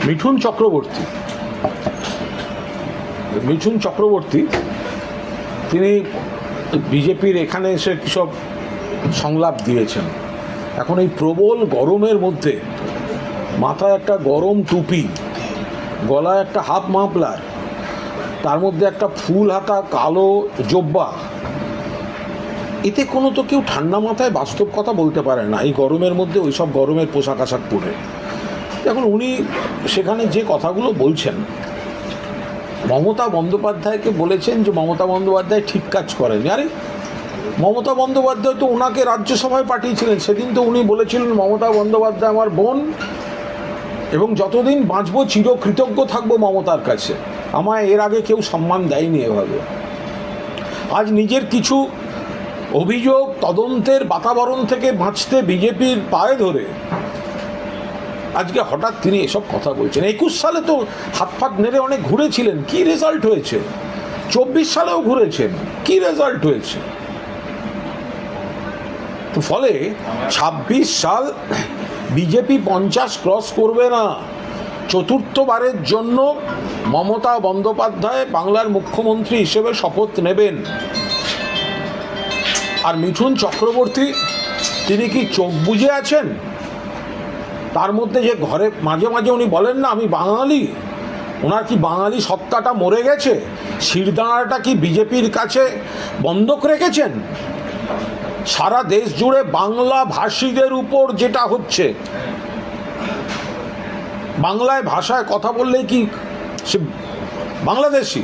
মিঠুন চক্রবর্তী তিনি বিজেপির এখানে এসে সব সংলাপ দিয়েছেন। এখন এই প্রবল গরমের মধ্যে মাথায় একটা গরম টুপি, গলায় একটা হাফ মাফলার, তার মধ্যে একটা ফুল হাতা কালো জব্বা, এতে কোনো তো কেউ ঠান্ডা মাথায় বাস্তব কথা বলতে পারে না এই গরমের মধ্যে ওই সব গরমের পোশাক আশাক পরে। এখন উনি সেখানে যে কথাগুলো বলছেন, মমতা বন্দ্যোপাধ্যায়কে বলেছেন যে মমতা বন্দ্যোপাধ্যায় ঠিক কাজ করেনি। আরে মমতা বন্দ্যোপাধ্যায় তো ওনাকে রাজ্যসভায় পাঠিয়েছিলেন, সেদিন তো উনি বলেছিলেন মমতা বন্দ্যোপাধ্যায় আমার বোন এবং যতদিন বাঁচবো চিরকৃতজ্ঞ থাকবো মমতার কাছে, আমায় এর আগে কেউ সম্মান দেয়নি এভাবে। আজ নিজের কিছু অভিযোগ তদন্তের বাতাবরণ থেকে বাঁচতে বিজেপির পায়ে ধরে আজকে হঠাৎ তিনি এসব কথা বলছেন। 21 সালে তো হাত ফাত নেড়ে অনেক ঘুরেছিলেন, কি রেজাল্ট হয়েছে? 24 সালেও ঘুরেছেন, কি রেজাল্ট হয়েছে? তো ফলে 26 সাল বিজেপি 50 ক্রস করবে না। চতুর্থবারের জন্য মমতা বন্দ্যোপাধ্যায় বাংলার মুখ্যমন্ত্রী হিসেবে শপথ নেবেন। আর মিঠুন চক্রবর্তী তিনি কি চোখ বুজে আছেন? তার মধ্যে যে ঘরে মাঝে মাঝে উনি বলেন না আমি বাঙালি, ওনার কি বাঙালি সত্তাটা মরে গেছে? শিরদাঁড়াটা কি বিজেপির কাছে বন্ধক রেখেছেন? সারা দেশ জুড়ে বাংলা ভাষীদের উপর যেটা হচ্ছে, বাংলায় ভাষায় কথা বললেই কি সে বাংলাদেশি?